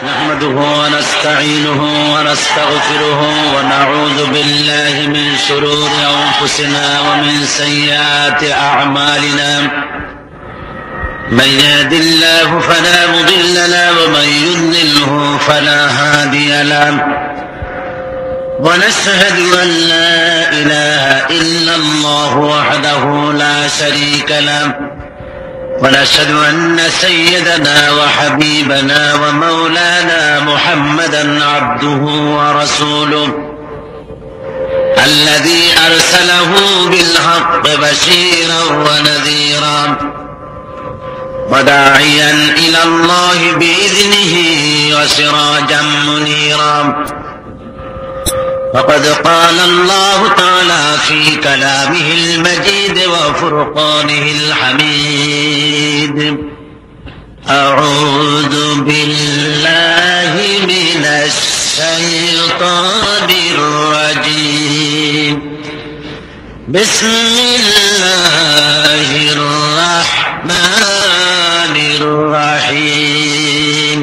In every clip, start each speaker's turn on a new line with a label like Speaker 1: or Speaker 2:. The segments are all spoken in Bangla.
Speaker 1: نحمده ونستعينه ونستغفره ونعوذ بالله من شرور أنفسنا ومن سيئات أعمالنا من يهد الله فلا مضل له ومن يضلله فلا هادي له ونشهد أن لا إله إلا الله وحده لا شريك له ونشهد أن سيدنا وحبيبنا ومولانا محمدا عبده ورسوله الذي أرسله بالحق بشيرا ونذيرا وداعيا إلى الله بإذنه وسراجا منيرا فقد قال الله تعالى في كلامه المجيد وفرقانه الحميد أعوذ بالله من الشيطان الرجيم بسم الله الرحمن الرحيم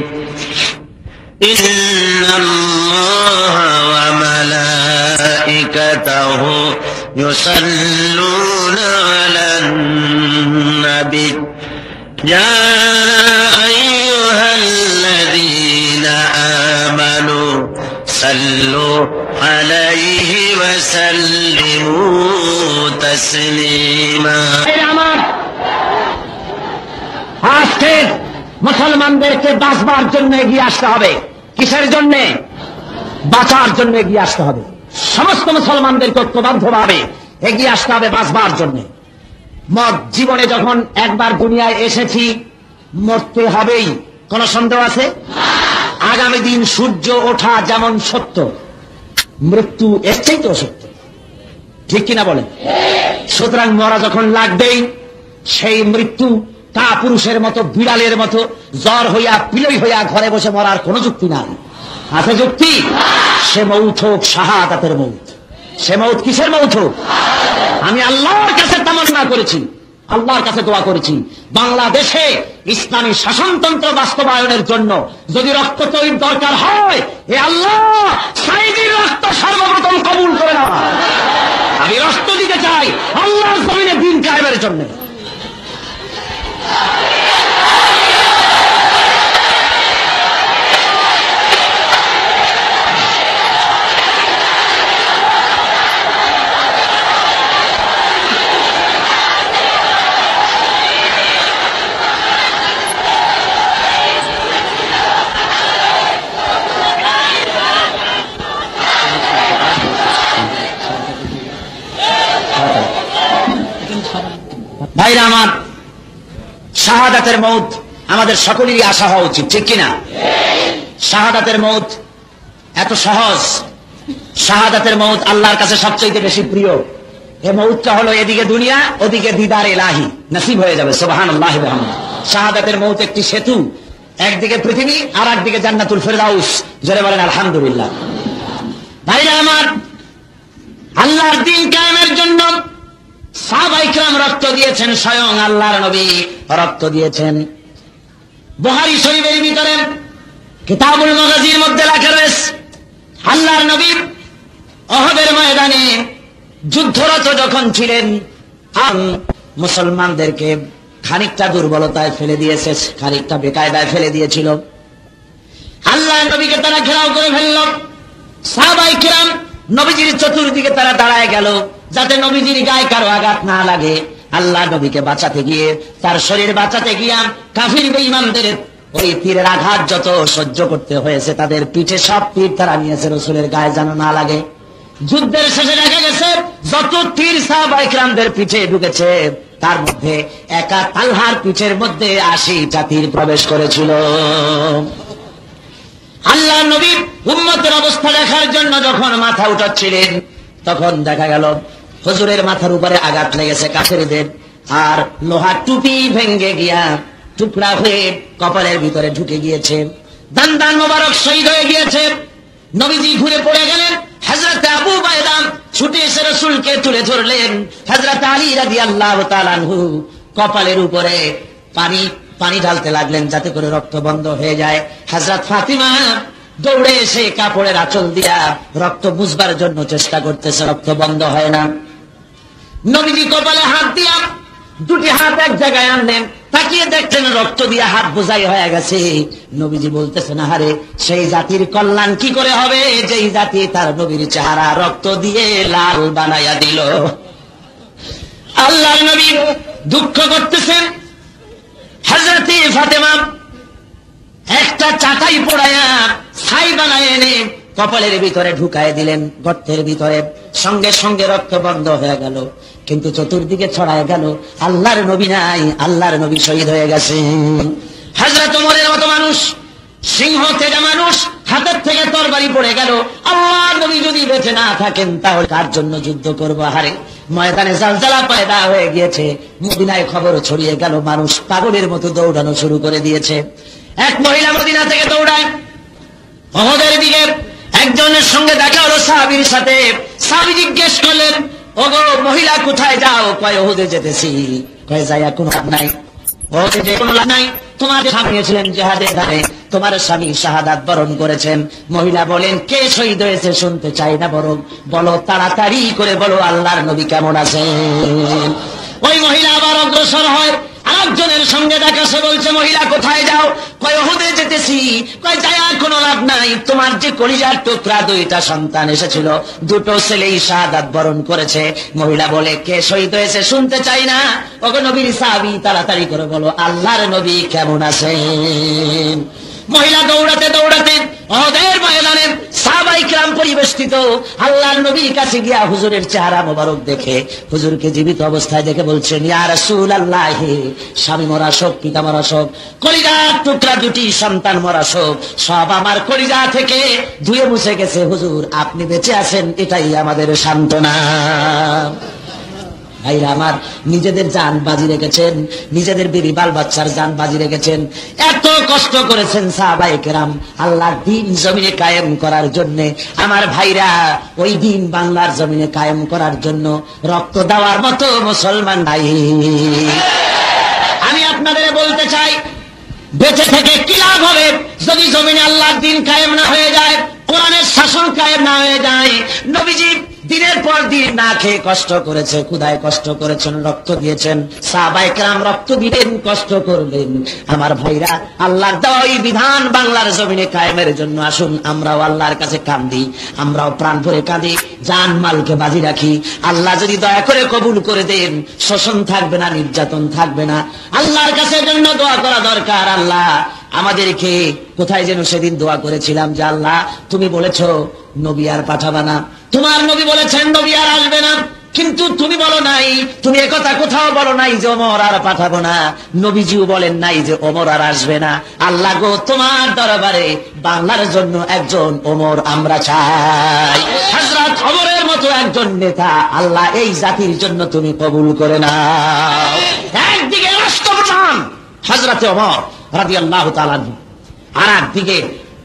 Speaker 1: إن الله وملائكته يصلون على النبي يا أيها الذين آمنوا صلوا عليه وسلموا تسليما
Speaker 2: আজকে মুসলমানদেরকে বাঁচবার জন্য এগিয়ে আসতে হবে। কিসের জন্য? বাঁচার জন্য এগিয়ে আসতে হবে। সমস্ত মুসলমানদেরকে ঐক্যবদ্ধভাবে এগিয়ে আসতে হবে বাঁচবার জন্য। জীবনে যখন একবার দুনিয়ায় এসেছি মরতে হবেই, কোন সন্দেহ আছে? আগামী দিন সূর্য ওঠা যেমন সত্য, মৃত্যু এসছেই তো সত্য, ঠিক কিনা বলেন? সুতরাং মরা যখন লাগবেই, সেই মৃত্যু কা পুরুষের মতো বিড়ালের মতো জ্বর হইয়া পিলই হইয়া ঘরে বসে মরার কোন যুক্তি নাই। আছে যুক্তি? সে মৌত হোক শাহাদাতের মৌত। সে মৌত কিসের মৌত হোক? আমি আল্লাহর কাছে তামান্না করেছি, আল্লাহর কাছে দোয়া করেছি, বাংলাদেশে ইসলামী শাসনতন্ত্র বাস্তবায়নের জন্য যদি রক্তচয়ীর দরকার হয়, এ আল্লাহ সাইদির রক্ত সর্বপ্রথম কবুল করে না। আমি রক্ত দিতে চাই আল্লাহর জমিনে দিন কায়েমের জন্য। ভাইরা আমার, শাহাদাতের মৌত আমাদের সকলেরই আশা হওয়া উচিত, ঠিক কিনা? শাহাদাতের মৌত এত সহজ, শাহাদাতের মৌত আল্লাহর কাছে সবচেয়ে বেশি প্রিয়। এ মৌতটা হলো এদিকে দুনিয়া, ওদিকে দিদার ইলাহি নসিব হয়ে যাবে। সুবহানাল্লাহি ওয়া বিহামদিহি। শাহাদাতের মৌত একটি সেতু, একদিকে পৃথিবী আর একদিকে জান্নাতুল ফেরদাউস। জোরে বলেন আলহামদুলিল্লাহ। ভাইরা আমার, আল্লাহর দ্বীন কায়েমের জন্য সাহাবায়ে কিরাম রক্ত দিয়েছেন, স্বয়ং আল্লাহর নবী রক্ত দিয়েছেন। বুখারী শরীফের ভিতরে কিতাবুল মাগাজির মধ্যে লেখা রয়েছে, আল্লাহর নবী উহুদের ময়দানে যুদ্ধরত যখন ছিলেন, মুসলমানদেরকে খানিকটা দুর্বলতায় ফেলে দিয়েছে, খানিকটা বেকায়দায় ফেলে দিয়েছিল। আল্লাহর নবীকে তারা ঘেরাও করে ফেলল। সাহাবায়ে কিরাম নবীজির চতুর্দিকে তারা দাঁড়ায় গেল, যাতে নবীজির গায়ে কারো আঘাত না লাগে। আল্লাহ নবীকে বাঁচাতে গিয়ে, তার শরীর বাঁচাতে গিয়া কাফির বেঈমানদের ওই তীরের আঘাত যত সহ্য করতে হয়েছে, তাদের পিঠে সব তীর তারা নিয়েছে রাসূলের গায়ে যেন না লাগে। যুদ্ধের শেষে দেখা গেছে যত তীর সাহাবায়ে কিরামদের পিঠে ঢুকেছে, তার মধ্যে একা তালহার পিঠের মধ্যে ৮০টা তীর প্রবেশ করেছিল। আল্লাহ নবী উম্মতের অবস্থা দেখার জন্য যখন মাথা উঠাচ্ছিলেন, তখন দেখা গেল হুজুরের মাথার উপরে আঘাত লেগেছে কাফেরদের, আর লোহার টুপি ভেঙে গিয়া টুকরা হয়ে কপালের ভিতরে ঢুকে গিয়েছে। দান মোবারক শহীদ হয়ে গিয়েছে। নবীজি ঘুরে পড়ে গেলেন। হযরত আবু বাইদা ছুটে এসে রাসূলকে তুলে ধরলেন। হযরত আলী রাদিয়াল্লাহু তাআলা আনহু কপালের উপরে পানি পানি ঢালতে লাগলেন যাতে করে রক্ত বন্ধ হয়ে যায়। হযরত ফাতিমা দৌড়ে এসে কাপড়ের আঁচল দিয়া রক্ত বুঝবার জন্য চেষ্টা করতেছে, রক্ত বন্ধ হয় না। নবীজি কপালে হাত দিয়া দুটি হাত এক জায়গায় আনলেন, তাকিয়ে দেখছেন রক্ত দিয়ে হাত বোঝাই হয়ে গেছে। নবীজি বলতেছেন, আহারে সেই জাতির কল্যাণ কি করে হবে যেই জাতি তার নবীর চেহারা রক্ত দিয়ে লাল বানাইয়া দিল। আল্লাহর নবী দুঃখ করতেছেন। হযরত ফাতেমা একটা চাটাই পোড়ায়া ছাই বানায় এনে কপালের ভিতরে ঢুকায় দিলেন, গর্তের ভিতরে। সঙ্গে সঙ্গে রক্ত বন্ধ হয়ে গেল, কিন্তু চতুর্দিকে ছড়ায় গেল আল্লাহর নবী নাই, আল্লাহর নবী শহীদ হয়ে গেছে। হযরত ওমরের মতো মানুষ, সিংহ থেকে মানুষ, হাতের থেকে তরবারি পড়ে গেল। আল্লাহর নবী যদি বেঁচে না থাকেন তাহলে কার জন্য যুদ্ধ করবো? হারে ময়দানে জালজালা পয়দা হয়ে গিয়েছে। মদিনায় খবর ছড়িয়ে গেল, মানুষ পাগলের মতো দৌড়ানো শুরু করে দিয়েছে। এক মহিলা মদিনা থেকে দৌড়ায় উহুদের দিকে। একজনের সঙ্গে দেখা হলো সাহাবীর সাথে। সাহাবী জিজ্ঞেস করলেন, ওগো মহিলা কোথায় যাও? কয় উহুদে যেতেছি। কয় যাইয়া কোনো লাভ নাই, উহুদে যে কোনো লাভ নাই। তোমার স্বামী ছিলেন জিহাদের ধারে, তোমার স্বামী শাহাদাত বরণ করেছেন। মহিলা বলেন, কে শহীদ হয়েছে শুনতে চাই না, বরং বলো, তাড়াতাড়ি করে বলো আল্লাহর নবী কেমন আছেন। ওই মহিলা আবার অগ্রসর হয়, আরেকজনের সঙ্গে দেখা। সে বলছে, মহিলা কোথায় যাও? কয় উহুদে যেতেছি। কয় যায়া কোনো লাভ নাই, তোমার যে কলিজার টুকরা দুইটা সন্তান এসেছিল, দুটো ছেলেই শাহাদাত বরণ করেছে। মহিলা বলে, কে শহীদ হয়েছে শুনতে চাই না, ওগো নবীর সাহাবী তাড়াতাড়ি করে বলো আল্লাহর নবী কেমন আছেন। মহিলা দৌড়াতে দৌড়াতে উহুদের ময়দানে সাহাবায়ে কিরাম পরিবেষ্টিত। আল্লাহর নবীর কাছে গিয়া হুজুরের চেহারা মোবারক দেখে, হুজুরকে জীবিত অবস্থায় দেখে বলছেন, ইয়া রাসূলুল্লাহ, স্বামী মরা শোক, পিতা মরা শোক, কলিজার টুকরা দুটি সন্তান মরা শোক, সব আমার কলিজা থেকে ধুয়ে মুছে গেছে। হুজুর আপনি বেঁচে আছেন, এটাই আমাদের সান্ত্বনা। ভাইরা আমার, নিজেদের জান বাজি রেখেছেন, নিজেদের বিবি বাল বাচ্চার জান বাজি রেখেছেন, এত কষ্ট করেছেন সাহাবায়ে কেরাম আল্লাহর দ্বীন জমিনে কায়েম করার জন্য। আমার ভাইরা, ওই দ্বীন বাংলার জমিনে কায়েম করার জন্য রক্ত দেওয়ার মতো মুসলমান নাই। আমি আপনাদের বলতে চাই, বেঁচে থেকে কি লাভ হবে যদি জমিনে আল্লাহর দ্বীন কায়েম না হয়ে যায়, কোরআনের শাসন কায়েম না হয়ে যায়। নবীজি দিনের পর দিন না খেয়ে কষ্ট করেছে, ক্ষুধায় কষ্ট করেছেন, রক্ত দিয়েছেন। সাহাবায়ে কেরাম রক্ত দিলেন, কষ্ট করলেন। আমার ভাইরা, আল্লাহর দেওয়া এই বিধান বাংলার জমিনে কায়েমের জন্য আসুন আমরাও আল্লাহর কাছে কাঁদি, আমরাও প্রাণ ভরে কাঁদি, জান মালকে বাজি রাখি। আল্লাহ যদি দয়া করে কবুল করে দেন, শোষণ থাকবে না, নির্যাতন থাকবে না। আল্লাহর কাছে জন্য দোয়া করা দরকার। আল্লাহ আমাদেরকে, কোথায় যেন সেদিন দোয়া করেছিলাম যে আল্লাহ তুমি বলেছো নবী আর পাঠাবা না, তোমার নবী বলেছেন নবী আর আসবে না, কিন্তু তুমি বলো নাই, তুমি একথা কোথাও বলো নাই যে ওমর আর পাঠাবো না। নবীজিও বলেন নাই যে ওমর আর আসবে না। আল্লাহ গো, তোমার দরবারে বাংলার জন্য একজন ওমর আমরা চাই, হযরত ওমরের মতো একজন নেতা আল্লাহ এই জাতির জন্য তুমি কবুল করে নাও। একদিকে রাষ্ট্রপ্রধান হযরত ওমর রাদিয়াল্লাহু তাআলা, আর একদিকে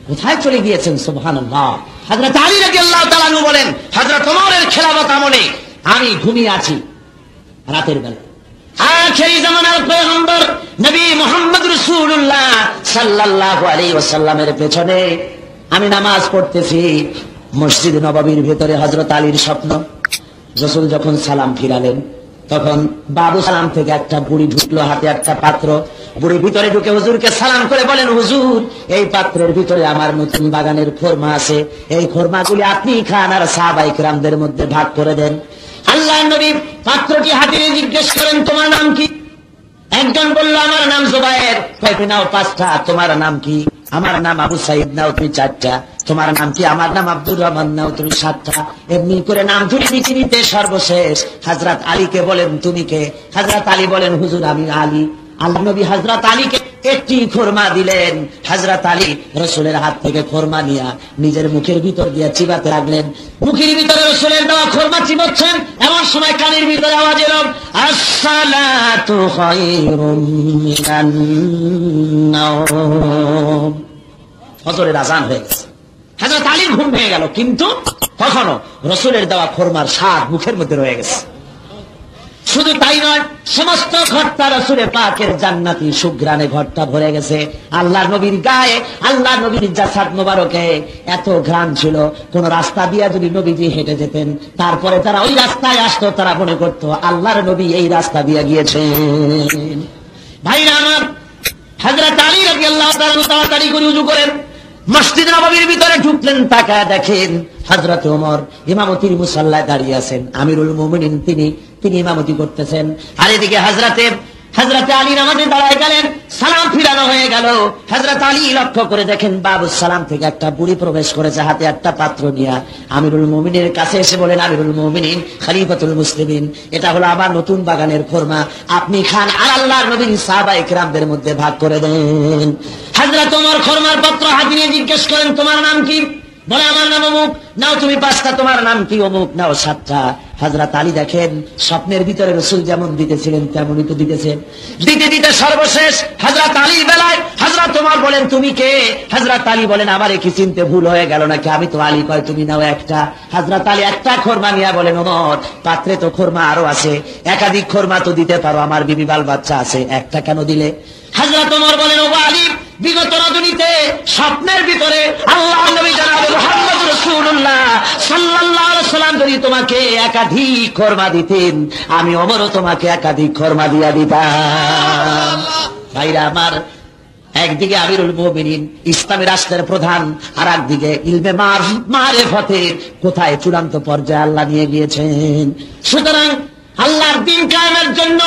Speaker 2: কোথায় চলে গিয়েছেন সুবহানাল্লাহ হযরত আলী রাদিয়াল্লাহু তাআলা বলেন, হযরত ওমরের খেলাফত আমলে আমি ঘুমিয়ে আছি রাতের বেলা, আখেরি জামানার পয়গম্বর নবী মুহাম্মদ রাসূলুল্লাহ সাল্লাল্লাহু আলাইহি ওয়াসাল্লামের পেছনে আমি নামাজ পড়তেছি। মসজিদ নববীর ভেতরে হযরত আলীর স্বপ্ন। রাসূল যখন সালাম ফিরালেন, তখন বাবু সালাম থেকে একটা বুড়ি ঢুকলো, হাতে একটা পাত্র। বুড়ি ভিতরে ঢুকে হুজুরকে সালাম করে বলেন, হুজুর এই পাত্রের ভিতরে আমার নতুন বাগানের খোরমা আছে, এই খোরমাগুলি আপনি খান আর সাহাবায়ে কিরামদের মধ্যে ভাগ করে দেন। আল্লাহর নবী পাত্রটি হাতে নিয়ে জিজ্ঞেস করেন, তোমার নাম কি? একজন বলল, আমার নাম জুবায়ের। কয়টি? নাও 5টা। তোমার নাম কি? আমার নাম আবু সাইদ। নাও তুমি 4টা। তোমার নাম কি? আমার নাম আব্দুর রহমান। নাও তুমি 7টা। এমনি করে নাম ধরে পৃথিবীতে সর্বশেষ হযরত আলীকে বলেন, তুমি কে? হযরত আলী বলেন, হুজুর আমি আলী। আল্লাহ নবী হযরত আলীকে একটি খোরমা দিলেন। হযরত আলী রাসূলের হাত থেকে খোরমা নিয়ে নিজের মুখের ভিতর দিয়ে চিবাতে লাগলেন। মুখের ভিতরে রাসূলের দেওয়া খোরমা চিবাচ্ছেন, এমন সময় কানের ভিতরে আওয়াজ এলো, আসসালাতু খায়রুম মিনান নাওম। ফজরের আযান হয়ে গেছে। হযরত আলীর ঘুম ভেঙে গেল, কিন্তু তখনও রাসূলের দেওয়া খোরমার স্বাদ মুখের মধ্যে রয়ে গেছে। শুধু তাই নয়, সমস্ত ঘরটা রাসূলে পাকের জান্নাতি সুঘ্রাণে ঘরটা ভরে গেছে। আল্লাহর নবীর গায়ে, আল্লাহর নবীর জাসাদ মোবারকে এত ঘ্রাণ ছিল, কোন রাস্তা দিয়ে যদি নবীজি হেঁটে যেতেন, তারপরে তারা ওই রাস্তায় আসতো, তারা মনে করতো আল্লাহর নবী এই রাস্তা দিয়ে গিয়েছেন। ভাইরা আমার, হযরত আলী রাদিয়াল্লাহু তাআলা তাড়াতাড়ি করে উযু করেন, মসজিদ নববীর ভিতরে ঢুকলেন, তাকায় দেখেন হযরত ওমর ইমামতির মুসাল্লায় দাঁড়িয়ে আছেন। আমিরুল মুমিনিন তিনি ইমামতি করতেছেন। আর এদিকে হযরত আলী নামাজে দাঁড়ায় গেলেন, সালাম ফিরানো হয়ে গেল। হযরত আলী লক্ষ্য করে দেখেন বাবুস সালাম থেকে একটা বুড়ি প্রবেশ করেছে, হাতে একটা পাত্র নিয়ে। আমিরুল মুমিনের কাছে এসে বলেন, আমিরুল মুমিনিন, খলিফাতুল মুসলিমিন, এটা হলো আমার নতুন বাগানের খোরমা, আপনি খান আর আল্লাহর নবীর সাহাবায়ে কিরামদের মধ্যে ভাগ করে দেন। হযরত ওমর খোরমার পাত্র হাতে নিয়ে জিজ্ঞেস করেন, তোমার নাম কি? বলে, আমার নাম অমুক। নাও তুমি 5টা, তোমার নাম কি? অমুক। নাও 7টা। হযরত আলী দেখেন স্বপ্নের ভিতরে রাসূল যেমন দিতেছিলেন তেমনই তো দিতেছেন। দিতে দিতে সর্বশেষ হযরত আলীর বেলায় হযরত ওমর বলেন, তুমি কে? হযরত আলী বলেন, আমারে কি চিনতে ভুল হয়ে গেল নাকি? আমি তো আলী। কয়, তুমি নাও 1টা। হযরত আলী 1টা খোরমা নিয়ে বলেন, ওমর, পাত্রে তো খোরমা আরো আছে, একাধিক খোরমা তো দিতে পারো, আমার বিবি বাল বাচ্চা আছে, 1টা কেন দিলে? হযরত ওমর বলেন, ও আলী, বিগত রজনীতে স্বপ্নের ভিতরে আল্লাহর নবী জনাব মুহাম্মদ রাসূলুল্লাহ সাল্লাল্লাহু আলাইহি ওয়াসাল্লাম যদি তোমাকে একাধিক খোরমা দিতেন, আমি ওমরও তোমাকে একাধিক খোরমা দিয়া দিতাম। ভাইরা আমার, একদিকে আমিরুল মুমিনিন, ইসলামী রাষ্ট্রের প্রধান, আর একদিকে ইলমে মারিফতের কোথায় চূড়ান্ত পর্যায়ে আল্লাহ নিয়ে গিয়েছেন। সুতরাং আল্লাহর দ্বীন কায়েমের জন্য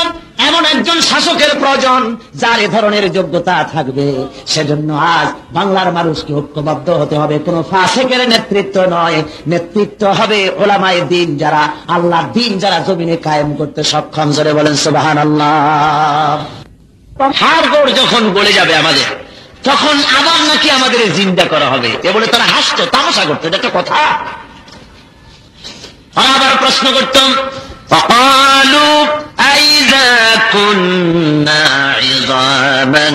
Speaker 2: এমন একজন শাসকের প্রয়োজন যার এ ধরনের যোগ্যতা থাকবে। সেজন্য আজ বাংলার মানুষকে ঐক্যবদ্ধ হতে হবে, কোন ফাসিকের নেতৃত্ব নয়, নেতৃত্ব হবে উলামায়ে দ্বীন, যারা আল্লাহর দ্বীন যারা জমিনে কায়েম করতে সক্ষম। জোরে বলেন সুবহানাল্লাহ। হাড়গোড় যখন গলে যাবে আমাদের, তখন আবার নাকি আমাদের জিন্দা করা হবে। এ বলে তারা হাসতো, তামাশা করতো, এটা একটা কথা। আবার প্রশ্ন করতাম,
Speaker 1: فقالوا أئذا كنا عظاما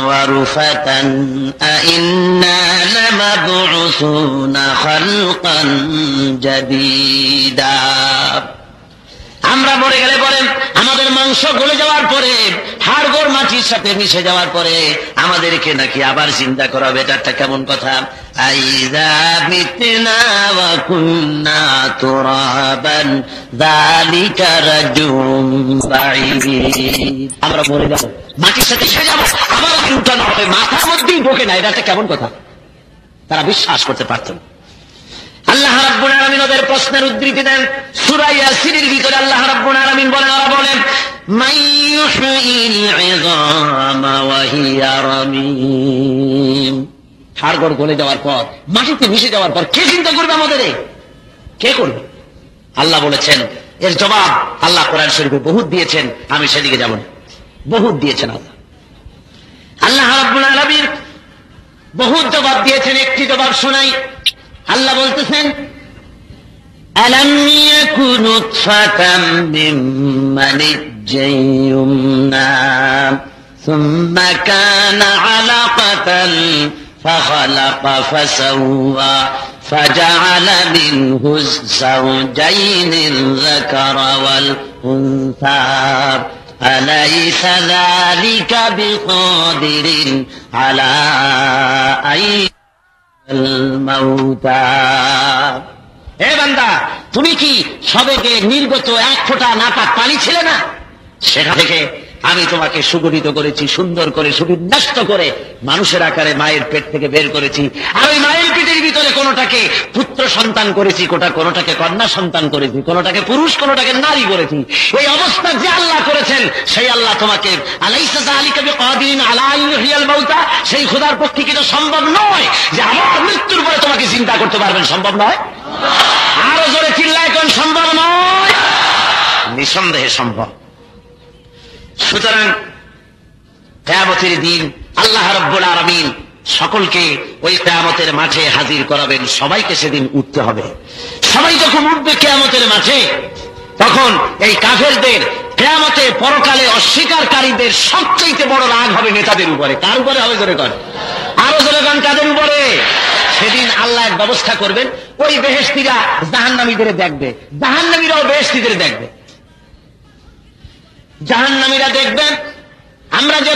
Speaker 1: ورفتا أئنا لمبعوثون خلقا جديدا। আমরা মরে গেলে পরে, আমাদের মাংস গলে যাওয়ার পরে, হাড়গোড় মাটির সাথে মিশে যাওয়ার পরে আমাদেরকে নাকি আবার জিন্দা করা হবে, এটা একটা কেমন কথা? আইযা মিতনা ওয়া কুন্না তুরাবান যালিকা রাজুম বাঈদ। আমরা মরে যাব, মাটির সাথে মিশে যাব, আবার উঠানো হবে, মাথার মধ্যেই ঢোকে না, এটা একটা কেমন কথা? তারা বিশ্বাস করতে পারত না। আল্লাহ রাব্বুল আলামিন ওদের প্রশ্নের উদ্ধৃতি দেন সূরা ইয়াসিনের ভিতরে। আল্লাহ রাব্বুল আলামিন বলেন, মাইয়ুহয়িল ইযামা ওয়া হিয়া রামীম। হাড়গোড় গলে যাওয়ার পর, মাটিতে মিশে যাওয়ার পর কে চিন্তা করবে আমাদের? কে করবে? আল্লাহ বলেছেন, এর জবাব আল্লাহ কোরআন শরীফে বহুত দিয়েছেন, আমি সেদিকে যাব না। বহুত দিয়েছেন আল্লাহ রাব্বুল আলামিন, বহুত জবাব দিয়েছেন। একটি জবাব শোনাই। আল্লাহ বলতেছেন, আলাম ইয়াকু নুতফাতাম মিন মানিজ্জিন ইউমনা সুম্মা কানা আলাকাতান ফাখালাকা ফাসাওয়া ফাজআলা মিনহু যাওজাইনিল যাকারা ওয়াল উনসা আলাইসা যালিকা বিকাদিরিন আলা আই বান্দা, তুমি কি সবেগে নির্গত 1 ফোঁটা নাপাক পানি ছিলে না? সেখান থেকে আমি তোমাকে সুগঠিত করেছি, সুন্দর করে সুবিন্যস্ত করে মানুষের আকারে মায়ের পেট থেকে বের করেছি। আর ওই মায়ের পেটের ভিতরে কোনটাকে পুত্র সন্তান করেছি, কোনটাকে কন্যা সন্তান করেছি, কোনটাকে পুরুষ, কোনটাকে নারী করেছি। এই অবস্থা যে আল্লাহ করেছেন, সেই আল্লাহ তোমাকে আলাইসা যালিকা বিকাদিরিন আলা আন ইউহয়িল মাউতা, সেই খোদার পক্ষে কি এটা সম্ভব নয় যে আমার মৃত্যুর পরে তোমাকে চিন্তা করতে পারবেন? সম্ভব নয়? আরো জোরে চিল্লায় কোন সম্ভব নয়? নিঃসন্দেহে সম্ভব। সুতরাং কিয়ামতের দিন আল্লাহ রাব্বুল আলামিন সকলকে ওই কিয়ামতের মাঠে হাজির করাবেন। সবাইকে সেদিন উঠতে হবে। সবাই যখন উঠবে কিয়ামতের মাঠে, তখন এই কাফেরদের, কিয়ামতে পরকালে অস্বীকারীদের সবচেয়ে বড় রাগ হবে নেতাদের উপরে। কার উপরে হবে? জোরে কর, আরো জোরে কর, কাদের উপরে? সেদিন আল্লাহ এক ব্যবস্থা করবেন, ওই বেহেশতীরা জাহান্নামীদের দেখবে, জাহান্নামীরাও বেহেশতীদের দেখবে। জাহান্নামীরা দেখবেন আমরা যে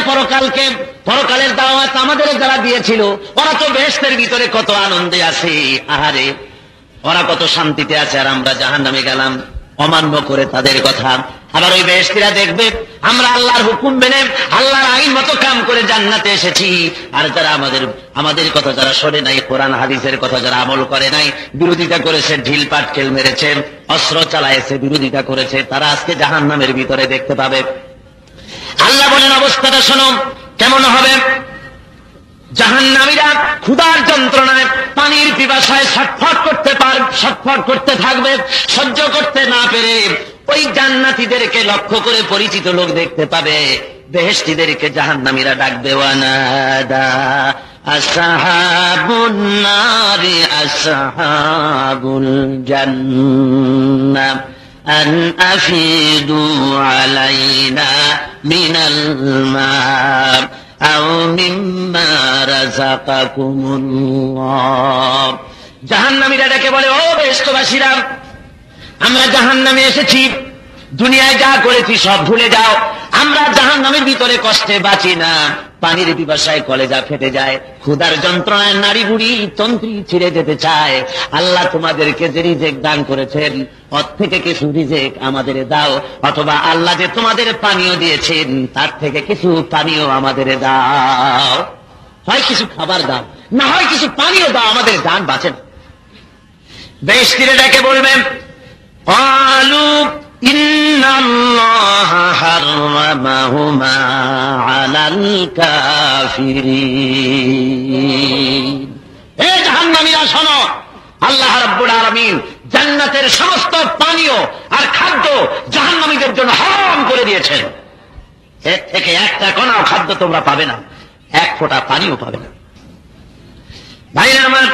Speaker 1: পরকালের দাওয়াত আমাদের যারা দিয়েছিল, ওরা তো বেহেশতের ভিতরে কত আনন্দে আছে, আহারে ওরা কত শান্তিতে আছে, আর আমরা জাহান্নামে গেলাম অমান্য করে তাদের কথা। আবার ওই বেহেশতীরা দেখবে আমরা আল্লাহর হুকুম মেনে আল্লাহর আইন মতো কাম করে জান্নাতে এসেছি, আর যারা আমাদের কথা যারা শোনে নাই, কোরআন হাদিসের কথা যারা আমল করে নাই, বিরোধিতা করেছে, ঢিল পাটকেল মেরেছে, অস্ত্র চালায়েছে, বিরোধিতা করেছে, তারা আজকে জাহান্নামের ভিতরে দেখতে পাবে। আল্লাহ বলেন অবস্থাটা শোনো কেমন হবে। জাহান্নামীরা ক্ষুধার যন্ত্রণায় পানির পিপাসায় ছটফট করতে থাকবে, সহ্য করতে না পেরে ওই জান্নাতীদেরকে লক্ষ্য করে পরিচিত লোক দেখতে পাবে, বেহেশতীদেরকে জাহান্নামীরা ডাকবে, ওয়ানাদা আসহাবুন নারি আসহাবুল জান্নাহ আন আফিদু আলাইনা মিনাল মা আও মিম্মা রাযাকাকুমুল্লাহ। জাহান্নামীরা ডেকে বলে, ও বেহেশতবাসীরা, আমরা জাহান্নামে এসেছি, দুনিয়ায় যা করেছি সব ভুলে যাও। আমরা জাহান্নামের ভিতরে কষ্টে বাঁচি না, পানির পিপাসায় কলেজা ফেটে যায়, ক্ষুধার যন্ত্রণায় নাড়ি বুড়ি তন্ত্রী ছিঁড়ে যেতে চায়। আল্লাহ তোমাদেরকে যে রিজেক দান করেছেন, ওর থেকে কিছু রিজেক আমাদের দাও, অথবা আল্লাহ যে তোমাদের পানীয় দিয়েছেন তার থেকে কিছু পানীয় আমাদের দাও। হয় কিছু খাবার দাও, না হয় কিছু পানীয় দাও, আমাদের জান বাঁচে না। বেহেশতীরা ডেকে বলবেন, قالوا إن الله حرمهما على الكافرين। হে জাহান্নামীরা শোনো, আল্লাহ রাব্বুল আলামিন জান্নাতের সমস্ত পানীয় আর খাদ্য জাহান্নামীদের জন্য হারাম করে দিয়েছেন। এর থেকে একটা কণাও খাদ্য তোমরা পাবে না, এক ফোঁটা পানিও পাবে না। ভাইরা আমার,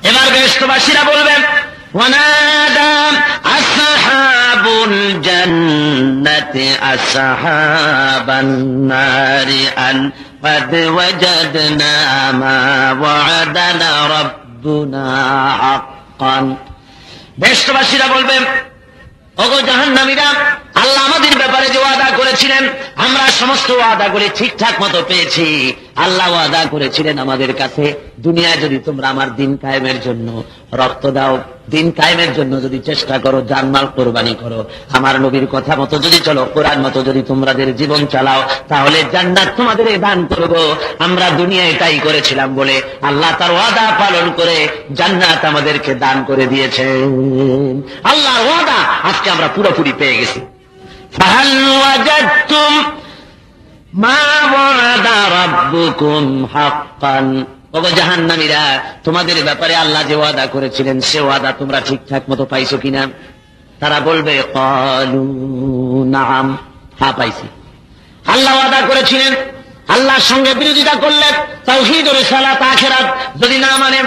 Speaker 1: এবার বেহেশতবাসীরা বলবেন, ونادى أصحاب الجنة أصحاب النار أن قد وجدنا ما وعدنا ربنا حقا। বেহেশতবাসীরা বলবেন, ওগো জাহান্নামীরা, আল্লাহ আমাদের ব্যাপারে যে ওয়াদা করেছিলেন আমরা সমস্ত ওয়াদাগুলি ঠিকঠাক মতো পেয়েছি। আল্লাহ ওয়াদা করেছিলেন আমাদের কাছে, দুনিয়ায় যদি তোমরা আমার দিন কায়েমের জন্য রক্ত দাও, দিন কায়েমের জন্য যদি চেষ্টা করো, জানমাল কোরবানি করো, আমার নবীর কথা মতো যদি চলো, কোরআন মতো যদি তোমাদের জীবন চালাও, তাহলে জান্নাত তোমাদের দান করব। আমরা দুনিয়ায় তাই করেছিলাম বলে আল্লাহ তার ওয়াদা পালন করে জান্নাত আমাদেরকে দান করে দিয়েছেন। আল্লাহর ওয়াদা আজকে আমরা পুরোপুরি পেয়ে গেছি। ফাহাল ওয়াজাদতুম মা ওয়াদা রাব্বুকুম হাক্কান। ওগো জাহান্নামীরা, তোমাদের ব্যাপারে আল্লাহ যে ওয়াদা করেছিলেন সে ওয়াদা তোমরা ঠিকঠাক মতো পাইছো কিনা? তারা বলবে, ক্বালু নাআম, হ্যাঁ পাইছি। আল্লাহ ওয়াদা করেছিলেন, আল্লাহর সঙ্গে বিরোধিতা করলে, তাওহীদ ও রিসালাত আখিরাত যদি না মানে,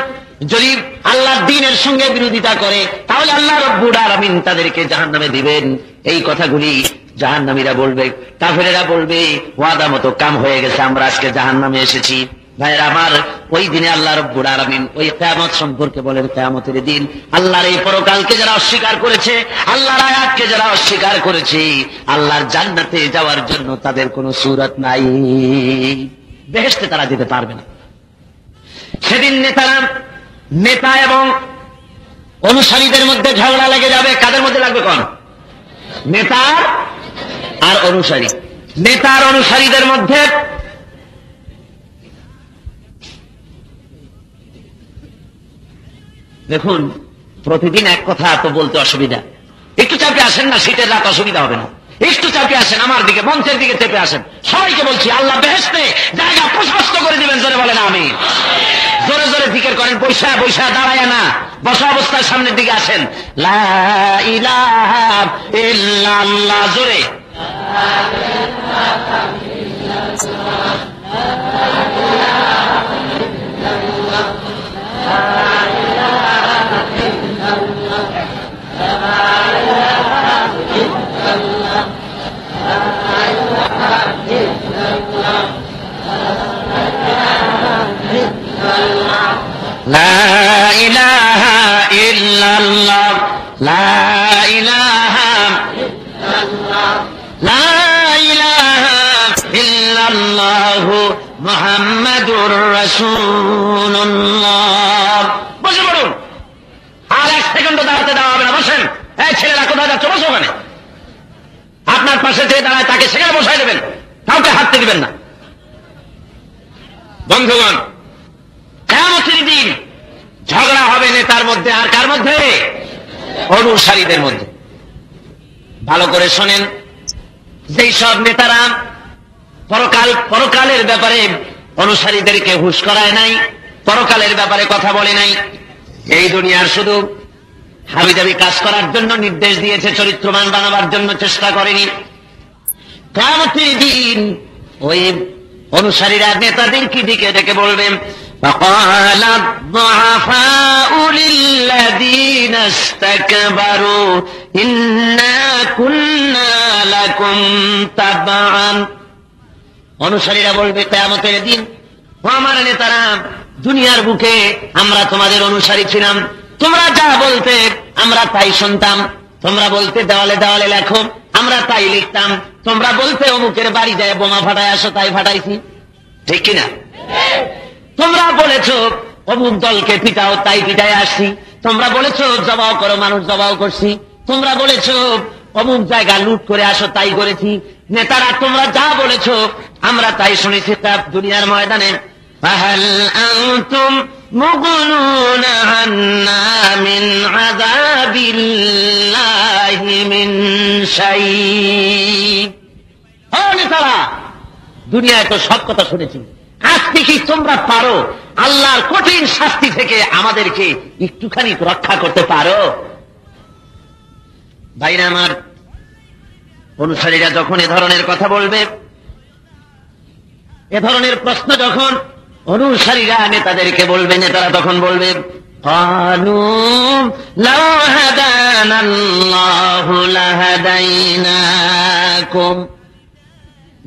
Speaker 1: যদি আল্লাহর দ্বীনের সঙ্গে বিরোধিতা করে, তাহলে আল্লাহ রাব্বুল আলামিন তাদেরকে জাহান্নামে দিবেন। এই কথাগুলি জাহান্নামীরা বলবে, কাফেরেরা বলবে, ওয়াদা মতো কাম হয়ে গেছে, আমরা আজকে জাহান্নামে এসেছি। ভাইরা আমার, ওই দিনে আল্লাহ রাব্বুল আলামিন ওই কিয়ামত সম্পর্কে বলেন, কিয়ামতের দিন আল্লাহর এই পরকালকে যারা অস্বীকার করেছে, আল্লাহর আয়াতকে যারা অস্বীকার করেছে, আল্লাহর জান্নাতে যাওয়ার জন্য তাদের কোনো সুরত নাই, বেহেশতে তারা যেতে পারবে না। সেদিন নেতা এবং অনুসারীদের মধ্যে ঝগড়া লেগে যাবে। কাদের মধ্যে লাগবে? কোন নেতা আর অনুসারী? নেতার অনুসারীদের মধ্যে দেখুন, প্রতিদিন এক কথা তো বলতে অসুবিধা। একটু চাপে আসেন না, সিটের রাত অসুবিধা হবে না। একটু চাপে আসেন, আমার দিকে, মঞ্চের দিকে চেপে আসেন। সবাইকে বলছি, আল্লাহ বেহেশতে জায়গা প্রশস্ত করে দিবেন। জোরে বলেন আমিন। জোরে জোরে জিকির করেন, বৈশা বৈশা, দাঁড়ায় না, বসা অবস্থায় সামনের দিকে আসেন। লা ইলাহা ইল্লাল্লাহ, জোরে। লা ইলাহা ইল্লাল্লাহ, লা ইলাহা ইল্লাল্লাহ, লা মুহাম্মাদুর রাসূলুল্লাহ। বসে পড়ুন, আর এক সেকেন্ড দাঁড়াতে দেওয়া হবে না। বসেন। এই ছেলেরা কোথায় যাচ্ছে? বসো ওখানে। আপনার পাশে যে দাঁড়ায় তাকে সেখানে বসাই দেবেন, কাউকে হাঁটতে দিবেন না। বন্ধুগণ, কিয়ামতের দিন ঝগড়া হবে নেতার মধ্যে আর কার মধ্যে? অনুসারীদের মধ্যে। ভালো করে শোনেন, যেই সব নেতারা পরকালের ব্যাপারে অনুসারীদেরকে হুঁশ করায় নাই, পরকালের ব্যাপারে কথা বলে নাই, এই দুনিয়ার শুধু হাবিজাবি কাজ করার জন্য নির্দেশ দিয়েছে, চরিত্রবান বানাবার জন্য চেষ্টা করেনি, কিয়ামতের দিন ওই অনুসারীরা নেতাদেরকে দিকে ডেকে বলবেন, فقال الضعفاء للذين استكبروا إنا كنا لكم تبعا। অনুসারীরা বলবে কিয়ামতের দিন, ও আমার নেতারা, দুনিয়ার বুকে আমরা তোমাদের অনুসারী ছিলাম, তোমরা যা বলতে আমরা তাই শুনতাম, তোমরা বলতে দেওয়ালে দেওয়ালে লেখো, আমরা তাই লিখতাম, তোমরা বলতে অমুকের বাড়ি যায় বোমা ফাটায় আসো, তাই ফাটাইছি, ঠিক কিনা? তোমরা বলেছো অমুক দলকে পিটাও, তাই পিটায় আসছি, তোমরা বলেছো জবাও করো, মানুষ জবাও করছি, তোমরা বলেছো অমুক জায়গা লুট করে আসো, তাই করেছি। নেতারা তোমরা যা বলেছো আমরা তাই শুনেছি। তার দুনিয়ার ময়দানে ফাহাল আনতুম মুগনুনা আন্না মিন আযাবিল্লাহি মিন শাই। ও নেতারা, দুনিয়ায় তো সব কথা শুনেছি, আজকে কি তোমরা পারো আল্লাহর কঠিন শাস্তি থেকে আমাদেরকে একটুখানি রক্ষা করতে পারো? ভাইরা আমার, অনুসারীরা যখন এ ধরনের কথা বলবে, এ ধরনের প্রশ্ন যখন অনুসারীরা নেতাদেরকে বলবে, নেতারা তখন বলবে, قالوا لو هدانا الله لهديناكم।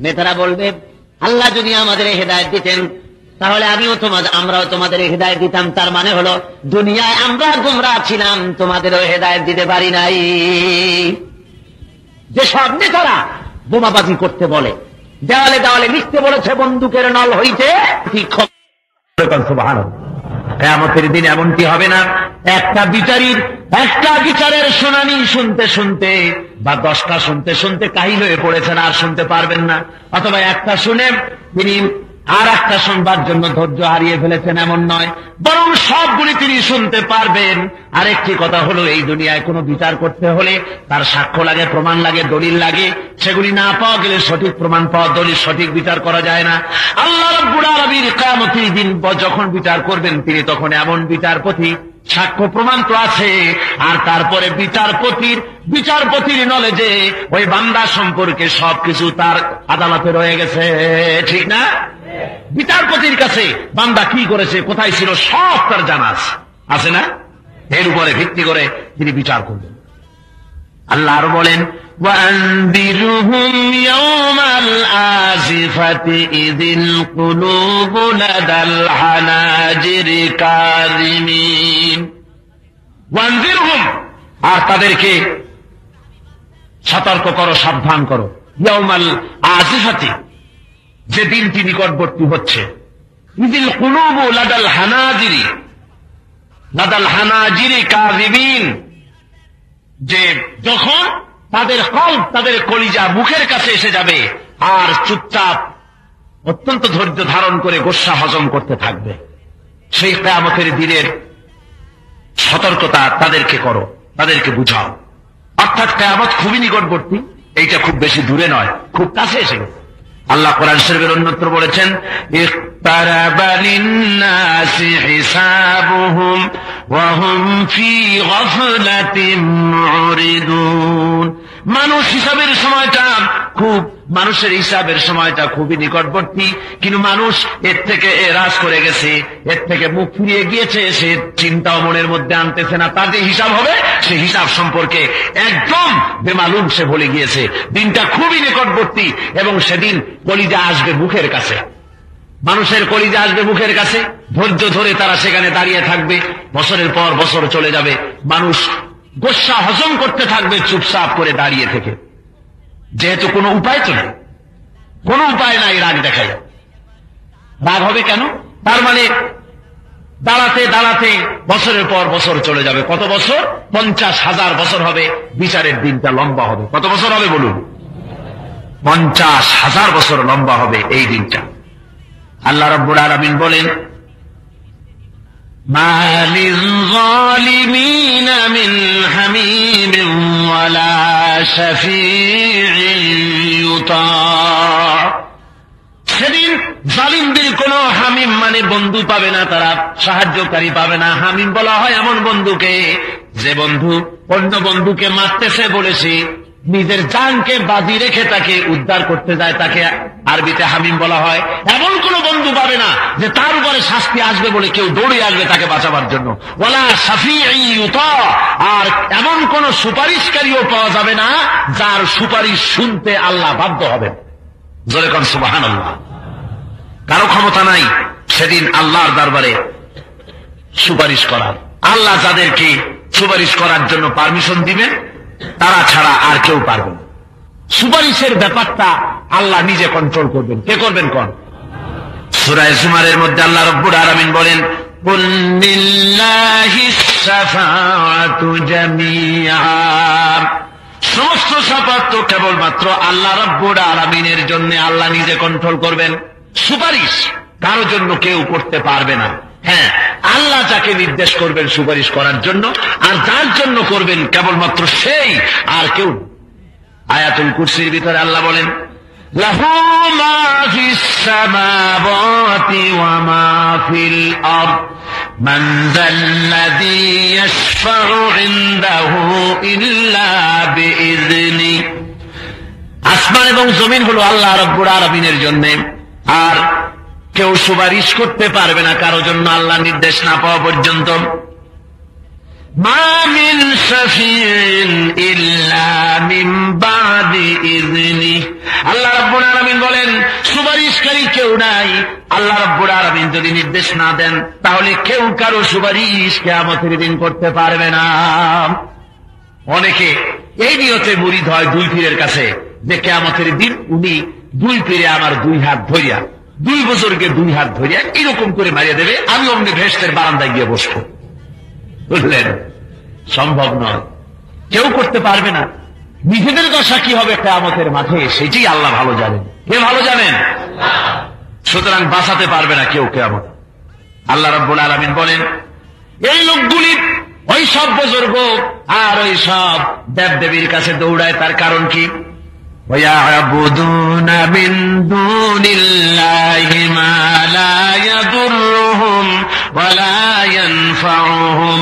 Speaker 1: নেতারা বলবে, আল্লাহ যদি আমাদের হেদায়েত দিতেন তাহলে আমরাও তোমাদের হেদায়েত দিতাম। তার মানে হলো দুনিয়ায় আমরা গোমরাহ ছিলাম, তোমাদেরও হেদায়েত দিতে পারি নাই। যেসব নেতারা বোমাবাজি করতে বলে, দেওয়ালে দেওয়ালে লিখতে বলেছে বন্দুকের নল হইতে, কিয়ামতের দিন এমনটি হবে না, একটা বিচারের শুনানি শুনতে শুনতে বা 10টা শুনতে শুনতে কাহিল হয়ে পড়েছেন, আর শুনতে পারবেন না, অথবা একটা শুনে তিনি আর একটা শুনবার জন্য ধৈর্য হারিয়ে ফেলেছেন, এমন নয়, বরং সবগুলি তিনি শুনতে পারবেন। আরেকটি কথা হলো, এই দুনিয়ায় কোনো বিচার করতে হলে তার সাক্ষ্য লাগে, প্রমাণ লাগে, দলিল লাগে, সেগুলি না পাওয়া গেলে সঠিক প্রমাণ পাওয়া, দলিল সঠিক বিচার করা যায় না। আল্লাহ রাব্বুল আলামিন কিয়ামতের দিন যখন বিচার করবেন, তিনি তখন এমন বিচারপতি, সাক্ষ্য প্রমাণ তো আছে, আর তারপরে বিচারপতির নলেজে ওই বান্দা সম্পর্কে সবকিছু তার আদালতে রয়ে গেছে, ঠিক না? বিচারপতির কাছে বান্দা কি করেছে, কোথায় ছিল, সব তার জানা আছে না? এর উপরে ভিত্তি করে তিনি বিচার করবেন। আল্লাহ আরো বলেন, وأنذرهم يوم الآزفة إذ القلوب لدى الحناجر كاظمين। وأنذرهم, আর তাদেরকে সতর্ক করো, সাবধান করো, ইয়াউমাল আজিফাতি, যে দিনটি নিকটবর্তী হচ্ছে, ইযিল কুলুবু লাদাল হানাজিরি কাযিবিন, যে যখন তাদের কল্ব, তাদের কলিজা মুখের কাছে এসে যাবে আর চুপচাপ অত্যন্ত ধৈর্য ধারণ করে গোস্বা হজম করতে থাকবে, সেই কিয়ামতের দিনের সতর্কতা তাদেরকে করো, তাদেরকে বুঝাও। অর্থাৎ কিয়ামত খুবই নিকটবর্তী, এইটা খুব বেশি দূরে নয়, খুব কাছে এসে গেছে। আল্লাহ কোরআন শরীফের অন্যত্র বলেছেন, ইকতারাবা লিন-নাসি হিসাবুহুম ওয়া হুম ফি গাফলাতিন মুরিদুন। মানুষের হিসাবের সময়টা খুবই নিকটবর্তী, কিন্তু মানুষ এর থেকে এরাজ করে গেছে, এর থেকে মুখ ফিরিয়ে গিয়েছে, সে চিন্তাও মনের মধ্যে আনতেছে না। তার যে হিসাব হবে, সে হিসাব সম্পর্কে একদম বেমালুম, সে ভুলে গিয়েছে। দিনটা খুবই নিকটবর্তী এবং সেদিন কলিজা আসবে মুখের কাছে, মানুষের কলিজা আসবে মুখের কাছে, ধৈর্য ধরে তারা সেখানে দাঁড়িয়ে থাকবে, বছরের পর বছর চলে যাবে, মানুষ গোস্বা হজম করতে থাকবে চুপচাপ করে দাঁড়িয়ে থেকে, যেহেতু কোনো উপায় তো নেই, কোনো উপায় নাই রাগ দেখায়।
Speaker 2: রাগ হবে কেন? তার মানে দাঁড়াতে দাঁড়াতে বছরের পর বছর চলে যাবে। কত বছর? 50,000 বছর হবে। বিচারের দিনটা লম্বা হবে। কত বছর হবে বলুন? 50,000 বছর লম্বা হবে এই দিনটা। আল্লাহ রাব্বুল আলামিন বলেন, মা লিয-যালিমিনা মিন হামীমিন ওয়ালা শাফী'ইন ইউতা। সেদিন জালিমদের কোন হামিম মানে বন্ধু পাবে না, তারা সাহায্যকারী পাবে না। হামিম বলা হয় এমন বন্ধুকে যে বন্ধু অন্য বন্ধুকে মারতেছে বলেছে নিজের জানকে বাজি রেখে তাকে উদ্ধার করতে যায়, তাকে আরবিতে হামিম বলা হয়। এমন কোন বন্ধু পাবে না যে তার উপরে শাস্তি আসবে বলে কেউ দৌড়ে আসবে তাকে বাঁচাবার জন্য। ওয়ালা শাফী'ই ইউতা, আর এমন কোন সুপারিশকারীও পাওয়া যাবে না যার সুপারিশ শুনতে আল্লাহ বাধ্য হবেন। জোরে কোন সুবহানাল্লাহ। কারো ক্ষমতা নাই সেদিন আল্লাহর দরবারে সুপারিশ করার। আল্লাহ যাদেরকে সুপারিশ করার জন্য পারমিশন দিবেন তারা ছাড়া আর কেউ পারবে না। সুপারিশের ব্যাপারটা আল্লাহ নিজে কন্ট্রোল করবেন। কে করবেন কোন? সূরা জুমারের মধ্যে আল্লাহ রাব্বুল আলামিন বলেন, কুল লিল্লাহিস শাফাআতু জামিআ। সমস্ত শাফাত তো কেবলমাত্র আল্লাহ রাব্বুল আলামিনের জন্য। আল্লাহ নিজে কন্ট্রোল করবেন। সুপারিশ কারো জন্য কেউ করতে পারবে না। হ্যাঁ, আল্লাহ যাকে নির্দেশ করবেন সুপারিশ করার জন্য, আর যার জন্য করবেন কেবলমাত্র সেই, আর কেউ। আয়াতুল কুরসির ভিতরে আল্লাহ বলেন, লাহু মা ফিস সামাওয়াতি ওয়া মা ফিল আরদ মান যাল্লাযী ইয়াশফাউ ইনদাহু ইল্লা বিইযনি। আসমান এবং জমিন হলো আল্লাহ রাব্বুল আলামিনের জন্য, আর কেউ সুপারিশ করতে পারবে না কারো জন্য আল্লাহ নির্দেশ না পাওয়া পর্যন্ত। মা মিন শাফীইন ইল্লা মিন বাদি ইযনি। আল্লাহ রাব্বুল আলামিন বলেন, সুপারিশকারী কেউ নাই। আল্লাহ রাব্বুল আলামিন যদি নির্দেশ না দেন তাহলে কেউ কারো সুপারিশ কিয়ামতের দিন করতে পারবে না। অনেকে এই নিয়তে মুরিদ হয় দুই পীরের কাছে যে কিয়ামতের দিন উনি দুই পীরে আমার দুই হাত ধরিয়া, দুই বুজুর্গের দুই হাত ধরিয়া এরকম করে মারিয়ে দেবে, আমি অমনি ভেস্তের বারান্দায় গিয়ে বসবো। বুঝলেন? সম্ভব নয়, কেউ করতে পারবে না। নিজেদের দশা কি হবে কিয়ামতের মাঠে সেটাই আল্লাহ ভালো জানেন। কে ভালো জানেন? সুতরাং বাঁচাতে পারবে না কেউ কিয়ামত। আল্লাহ রাব্বুল আলামিন বলেন, এই লোকগুলি ওই সব বুজুর্গ আর ওই সব দেবদেবীর কাছে দৌড়ায়, তার কারণ কি? وَيَعْبُدُونَ مِن دُونِ اللَّهِ مَا لَا يَضُرُّهُمْ وَلَا يَنفَعُهُمْ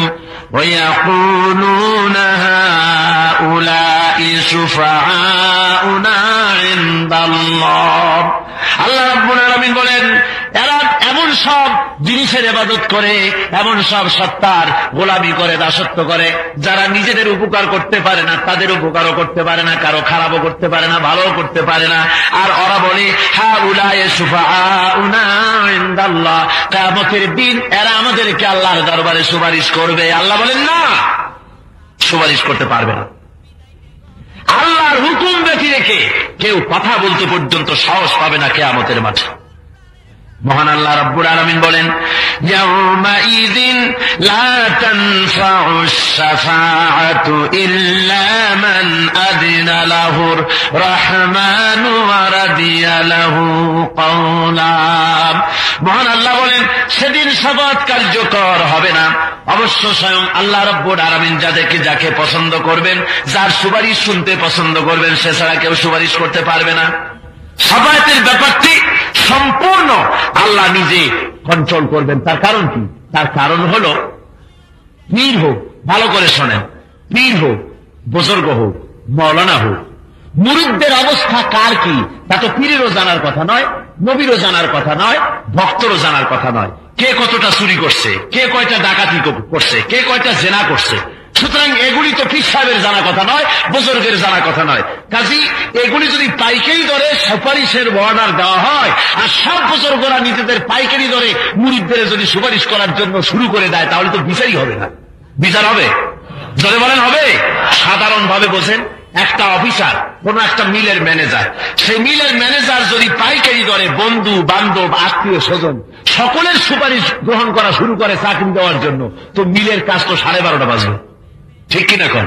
Speaker 2: وَيَقُولُونَ هَؤُلَاءِ شُفَعَاؤُنَا عِندَ اللَّهِ। আল্লাহ রাব্বুল আলামিন বলেন, এরা এমন সব জিনিসের ইবাদত করে, এমন সব সত্তার গোলামি করে, দাসত্ব করে, যারা নিজেদের উপকার করতে পারে না, তাদের উপকারও করতে পারে না, কারো খারাপও করতে পারে না, ভালোও করতে পারে না। আর ওরা বলে, হাউলাই শুফাআউনা ইনদাল্লাহ, কিয়ামতের দিন এরা আমাদেরকে আল্লাহর দরবারে সুপারিশ করবে। আল্লাহ বলেন না, সুপারিশ করতে পারবে না। আল্লাহর হুকুম ব্যতি রেখে কেউ কথা বলতে পর্যন্ত সাহস পাবে না কিয়ামতের মাঠে। মহান আল্লাহ রাব্বুল আলামিন বলেন, ইয়াউমাইযিন লা তানফাউশ শাফাআতু ইল্লা মান আযিনা লাহুর রাহমানু ওয়া রাদিয়া লাহু কওলা। মহান আল্লাহ বলেন, সেদিন শাফাআত কার্যকর হবে না, অবশ্য স্বয়ং আল্লাহ রাব্বুল আলামিন যাকে পছন্দ করবেন, যার সুপারিশ শুনতে পছন্দ করবেন, সে ছাড়া কেউ সুপারিশ করতে পারবে না। শাফাআতের ব্যাপারটি সম্পূর্ণ আল্লাহ নিজে কন্ট্রোল করবেন। তার কারণ কি? তার কারণ হলো, পীর হোক, ভালো করে শোনেন, পীর হোক, বুজুর্গ হোক, মাওলানা হোক, মুরিদদের অবস্থা কার কি তা তো পীরেরও জানার কথা নয়, নবীরও জানার কথা নয়, ভক্তরও জানার কথা নয়। কে কতটা চুরি করছে, কে কয়টা ডাকাতি করছে, কে কয়টা জেনা করছে, সুতরাং এগুলি তো পীর সাহেবের জানা কথা নয়, বুজুর্গের জানা কথা নয়। কাজী এগুলি যদি পাইকারি দরে সুপারিশের অর্ডার দেওয়া হয়, আর সব বুজুর্গরা নিজেদের পাইকারি দরে মুরিদদের যদি সুপারিশ করার জন্য শুরু করে দেয়, তাহলে তো বিচারই হবে না। বিচার হবে? জোরে বলেন হবে? সাধারণ ভাবে বোঝেন,
Speaker 3: একটা অফিসার, কোন একটা মিলের ম্যানেজার, সেই মিলের ম্যানেজার যদি পাইকারি দরে বন্ধু বান্ধব আত্মীয় স্বজন সকলের সুপারিশ গ্রহণ করা শুরু করে চাকরি দেওয়ার জন্য, তো মিলের কাজ তো 12:30 বাজবে, ঠিক কিনা? কোন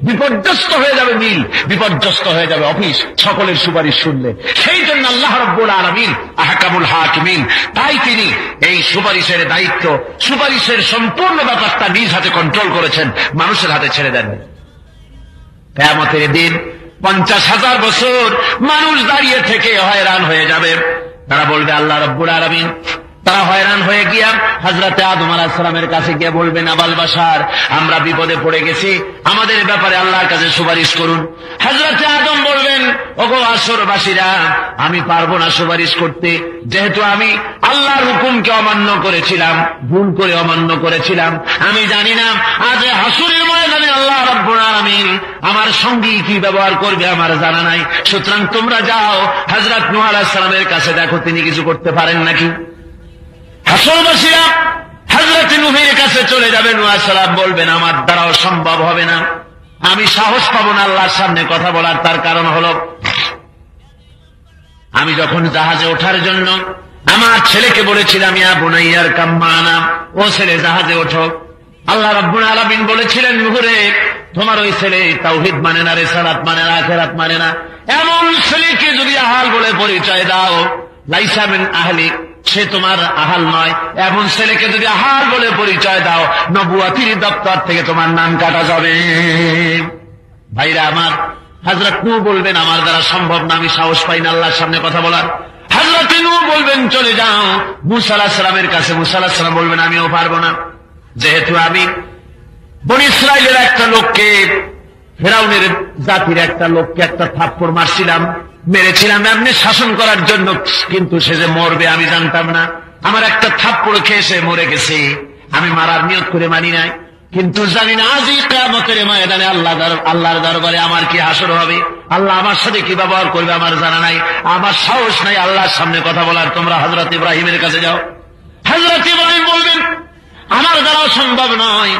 Speaker 3: বিপর্যস্ত হয়ে যাবে মিল, বিপর্যস্ত হয়ে যাবে অফিস সকলের সুপারিশ শুনলে। সেই জন্য আল্লাহ রাব্বুল আলামিন আহকামুল হাকিমিন, তাই তিনি এই সুপারিশের দায়িত্ব, সুপারিশের সম্পূর্ণ ব্যাপারটা নিজ হাতে কন্ট্রোল করেছেন, মানুষের হাতে ছেড়ে দেননি। কিয়ামতের দিন 50,000 বছর মানুষ দাঁড়িয়ে থেকে হয়রান হয়ে যাবে। তারা বলবে আল্লাহ রাব্বুল আলামিন, তারা হয়রান হয়ে গিয়া হযরতে আদম আলাইহিস সালামের কাছে গিয়ে বলবেন, আবাল বাশার, আমরা বিপদে পড়ে গেছি, আমাদের ব্যাপারে আল্লাহর কাছে সুপারিশ করুন। হযরতে আদম বলবেন, ওগো আসরবাসীরা, আমি পারবো না সুপারিশ করতে, যেহেতু আমি আল্লাহর হুকুমকে অমান্য করেছিলাম, ভুল করে অমান্য করেছিলাম। আমি জানি না আজ হাসরের ময়দানে আল্লাহ রাব্বুল আলামিন আমার সঙ্গে কি ব্যবহার করবে, আমার জানা নাই। সুতরাং তোমরা যাও হযরত নূহ আলাইহিস সালামের কাছে, দেখো তিনি কিছু করতে পারেন নাকি। হাসরবাসীরা হযরত নূহের কাছে চলে যাবে। নূহ আলাইহিস সালাম বলবেন, আমার দ্বারাও সম্ভব হবে না, আমি সাহস পাবো না আল্লাহর সামনে কথা বলার। তার কারণ হলো, আমি যখন জাহাজে ওঠার জন্য আমার ছেলেকে বলেছিলাম, ইয়া বুনাইয়ার কাম মানা, ও ছেলে জাহাজে ওঠো, আল্লাহ রাব্বুল আলামিন বলেছিলেন, নূহরে তোমার ওই ছেলে তাওহীদ মানে না, রিসালাত মানে না, আখিরাত মানে না, এমন ছেলেকে যদি আহাল বলে পরিচয় দাও, লাইসা মিন আহলি, সে তোমার আহাল নয়। এমন ছেলেকে যদি আহাল বলে পরিচয় দাও, নবুয়াতির দপ্তর থেকে তোমার নাম কাটা যাবে। ভাইরা আমার, হযরত নূহ বলবেন, আমার দ্বারা সম্ভব না, আমি সাহস পাই না আল্লাহর সামনে কথা বলার। হযরত নূহ বলবেন, চলে যাও মূসা আলাইহিস সালামের কাছে। মূসা আলাইহিস সালাম বলবেন, আমিও পারবো না, যেহেতু আমি বনী ইসরাইলের একটা লোককে, ফেরাউনের জাতির একটা লোককে একটা থাপ্পড় মারছিলাম, মেরেছিলাম এমনি শাসন করার জন্য, কিন্তু সে যে মরবে আমি জানতাম না। আমার একটা থাপ্পড় খেয়ে সে মরে গেছে, আমি মারার নিয়ত করে মানি নাই, কিন্তু জানি না আজই কিয়ামতের ময়দানে আল্লাহর দরবারে আমার কি হাসর হবে, আল্লাহ আমার সাথে কি ব্যবহার করবে আমার জানা নাই, আমার সাহস নাই আল্লাহর সামনে কথা বলার। তোমরা হযরত ইব্রাহিমের কাছে যাও। হযরত ইব্রাহিম বলবেন, আমার দ্বারাও সম্ভব নয়,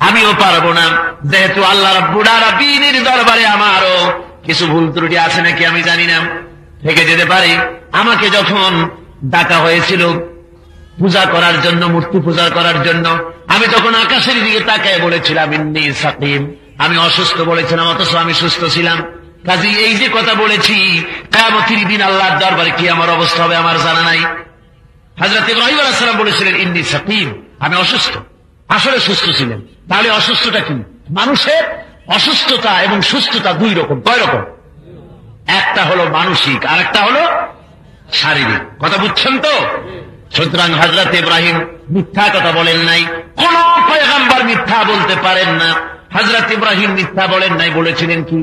Speaker 3: আমিও পারবো না, যেহেতু আল্লাহ রাব্বুল আলামিনের দরবারে আমারও কিছু ভুল ত্রুটি আছে নাকি আমি জানি না, থেকে যেতে পারে। আমাকে যখন ডাকা হয়েছিল পূজা করার জন্য, মূর্তি পূজা করার জন্য, আমি তখন আকাশের দিকে তাকায় বলেছিলাম, ইন্নী সাকিম, আমি অসুস্থ বলেছিলাম, অথচ আমি সুস্থ ছিলাম। কাজে এই যে কথা বলেছি, কিয়ামতের দিন আল্লাহর দরবারে কি আমার অবস্থা হবে আমার জানা নাই। হযরত ইব্রাহিম আলাইহিস সালাম বলেছিলেন, ইন্নী সাকিম, আমি অসুস্থ, আসলে সুস্থ ছিলেন। তাহলে অসুস্থটা কি? মানুষের অসুস্থতা এবং সুস্থতা দুই রকম। কয় রকম? একটা হলো মানসিক, আর একটা হলো শারীরিক। কথা বুঝছেন তো? সুতরাং হযরত ইব্রাহিম মিথ্যা কথা বলেন নাই, কোন পয়গম্বর মিথ্যা বলতে পারেন না। হযরত ইব্রাহিম মিথ্যা বলেন নাই, বলেছিলেন কি?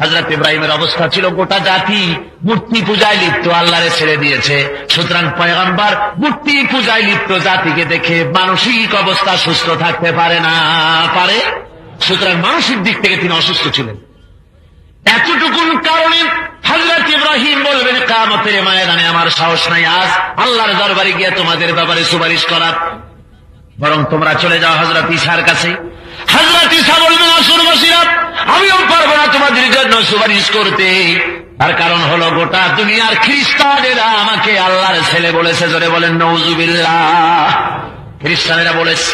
Speaker 3: হযরত ইব্রাহিমের অবস্থা ছিল, গোটা জাতি মূর্তি পূজায় লিপ্ত, আল্লাহরে ছেড়ে দিয়েছে। সুতরাং পয়গম্বর মূর্তি পূজায় লিপ্ত জাতিকে দেখে মানসিক অবস্থা সুস্থ থাকতে পারে না, পারে? সুতরাং মানসিক দিক থেকে তিনি অসুস্থ ছিলেন। এতটুকুন কারণে হযরত ইব্রাহিম বলবেন, কিয়ামতের ময়দানে আমার সাহস নাই আজ আল্লাহর দরবারে গিয়ে তোমাদের ব্যাপারে সুপারিশ করার, বরং তোমরা চলে যাও হযরত ঈসার কাছে। হযরত ঈসা বলবেন, আসরবাসীরা, আমিও পারবো না তোমাদের জন্য সুপারিশ করতে। তার কারণ হলো, গোটা দুনিয়ার খ্রিস্টানেরা আমাকে আল্লাহর ছেলে বলেছে। জোরে বলেন নাউযুবিল্লাহ। খ্রিস্টানেরা বলেছে,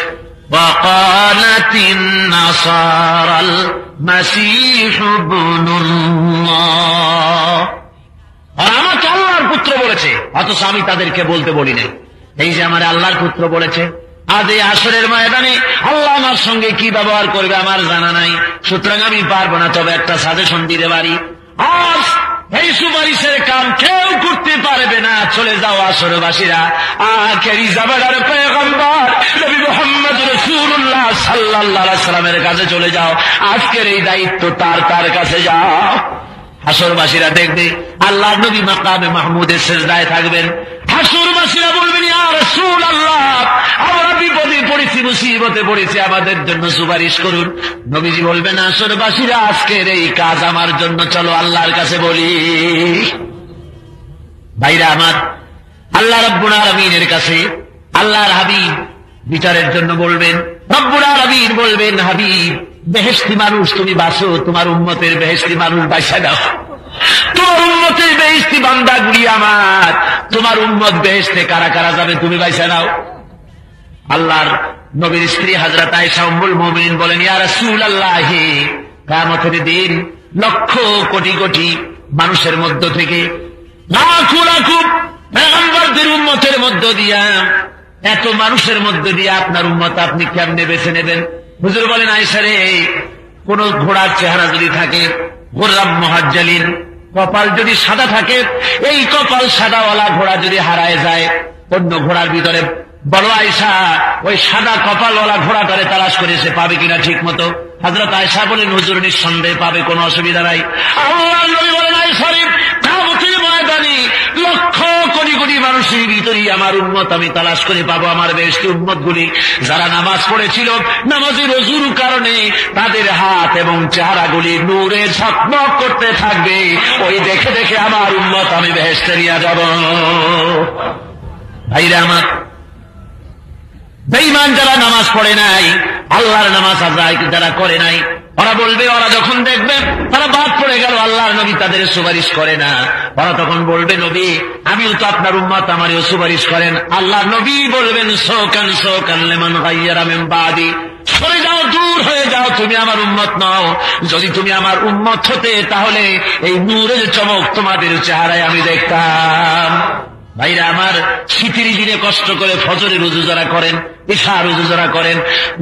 Speaker 3: وقالت النصارى المسيح ابن الله, আর আমাকে আল্লাহর পুত্র বলেছে, অথচ আমি তাদেরকে বলতে বলি নাই। এই যে আমার আল্লাহর পুত্র বলেছে, আজ এই আসরের ময়দানে আল্লাহ আমার সঙ্গে কি ব্যবহার করবে আমার জানা নাই। সুতরাং আমি পারবো না, তবে একটা সাজেশন দিতে পারি, আজ এই সুপারিশের কাম কেউ করতে পারবে না। চলে যাও আসরবাসীরা, আখেরি জামানার পয়গম্বর নবী মুহাম্মদ রাসূলুল্লাহ সাল্লাল্লাহু আলাইহি সাল্লামের কাছে চলে যাও, আজকের এই দায়িত্ব তার কাছে যাও। হাসরবাসীরা দেখবে আল্লাহর নবী মাকামে মাহমুদের সিজদায় থাকবেন। হাসরবাসীরা বলবেন, ইয়া রাসূলুল্লাহ, আমরা বিপদে পড়েছি, মুসিবতে পড়েছি, আমাদের জন্য সুপারিশ করুন। নবীজি বলবেন, হাসরবাসীরা, আজকের এই কাজ আমার জন্য, চলো আল্লাহর কাছে বলি। ভাইরা আমার, আল্লাহ রাব্বুল আলামিনের কাছে আল্লাহর হাবিব বিচারের জন্য বলবেন। রব্বুল আলামিন বলবেন, হাবিব বেহেশতি মানুষ, তুমি বাঁচো, তোমার উম্মতের বেহেশতি মানুষ বাঁচা দাও। তোমার উম্মতের বেহেশতি বান্দাগুলি আমার, তোমার উম্মত বেহেশতে কারা কারা যাবে তুমি বাঁচা নাও। আল্লাহর নবীর স্ত্রী হযরত আয়েশা উম্মুল মুমিনিন বলেন, ইয়া রাসূলুল্লাহ, কিয়ামতের দিন লক্ষ কোটি কোটি মানুষের মধ্য থেকে লাখো লাখো পয়গম্বরদের উম্মতের মধ্য দিয়া, এত মানুষের মধ্য দিয়ে আপনার উম্মত আপনি কেমনে বেছে নেবেন? হুজুর বলেন, আয়েশা রে, কোন ঘোড়ার চেহারা যদি থাকে গোরাম মুহাজ্জালিন, কপাল যদি সাদা থাকে, এই কপাল সাদাওয়ালা ঘোড়া যদি হারায় যায়, অন্য ঘোড়ার ভিতরে বড় আয়েশা ওই সাদা কপালওয়ালা ঘোড়াটারে তালাশ করে সে পাবে কিনা ঠিক মতো? হযরত আয়েশা বলেন, হুজুর নিঃসন্দেহে পাবে, কোনো অসুবিধা নাই। আল্লাহর নবী বলেন, আয়েশা রে, কিয়ামতের ময়দানে লক্ষ কোটি কোটি মানুষের ভিতরেই আমার উম্মত আমি তালাশ করে পাবো, আমার বেহেশতি উম্মতগুলি যারা নামাজ পড়েছিল, নামাজের ওযুর কারণে তাদের হাত এবং চেহারাগুলি নূরে ঝকমক করতে থাকবে, ওই দেখে দেখে আমার উম্মত আমি বেহেশতে নিয়ে যাব। ভাইরা আমার, বেঈমান যারা নামাজ পড়ে নাই, আল্লাহর নামাজ আদায় যারা করে নাই, ওরা বলবে, ওরা যখন দেখবে তারা বাদ পড়ে গেল, আল্লাহর নবী তাদের সুপারিশ করে না, ওরা তখন বলবে, নবী আমিও তো আপনার উম্মত, আমারও সুপারিশ করেন। আল্লাহর নবী বলবেন, শোকান শোকান লিমান গায়্যারা মিন বাদি, সরে যাও, দূর হয়ে যাও, তুমি আমার উম্মত নও। যদি তুমি আমার উম্মত হতে, তাহলে এই নূরের চমক তোমাদের চেহারায় আমি দেখতাম। ভাইরা আমার, শীতের দিনে কষ্ট করে ফজরের উযু যারা করেন, ইশার উযু যারা করেন,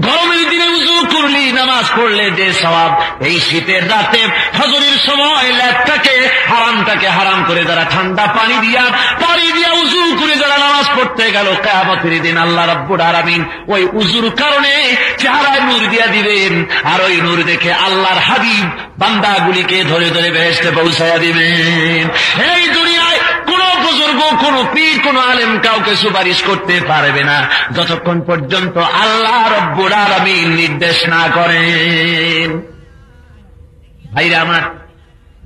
Speaker 3: গরমের দিনে উযু করলে, নামাজ পড়লে যে সওয়াব, এই শীতের রাতে ফজরের সময় ল্যাপটাকে হারামটাকে হারাম করে যারা ঠান্ডা পানি দিয়া উযু করে যারা নামাজ পড়তে গেল, কিয়ামতের দিন আল্লাহ রাব্বুল আলামিন ওই উযুর কারণে চেহারায় নূর দিয়া দিবেন, আর ওই নূর দেখে আল্লাহর হাবিব বান্দাগুলিকে ধরে ধরে বেহেশতে পৌঁছায়া দিবেন। এই দুনিয়ায় কোন বুজুর্গ, কোন পীর, কোন আলেম কাউকে সুপারিশ করতে পারবে না যতক্ষণ পর্যন্ত আল্লাহ রাব্বুল আলামিন নির্দেশ না করেন। ভাইরা আমার,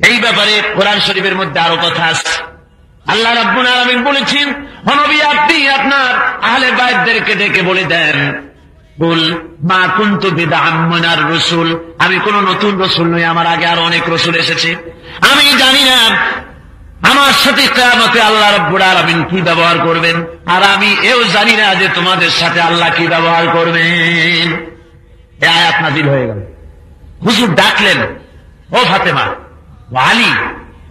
Speaker 3: এই ব্যাপারে কোরআন শরীফের মধ্যে আরো কথা আছে। আল্লাহ রাব্বুল আলামিন বলেছেন, নবী আপনি আপনার আহলে বাইতদেরকে ডেকে বলে দেন, বল মা কুনতু বিদআম মিনার রাসূল, আমি কোন নতুন রাসূল নই, আমার আগে আরো অনেক রাসূল এসেছে, আমি জানি না আমার সাথে কিয়ামতে আল্লাহ রাব্বুল আলামিন কি ব্যবহার করবেন, আর আমি এও জানি না যে তোমাদের সাথে আল্লাহ কি ব্যবহার করবেন। এই আয়াত নাযিল হয়ে গেল। হুজুর ডাকলেন, ও ফাতেমা, ও আলী,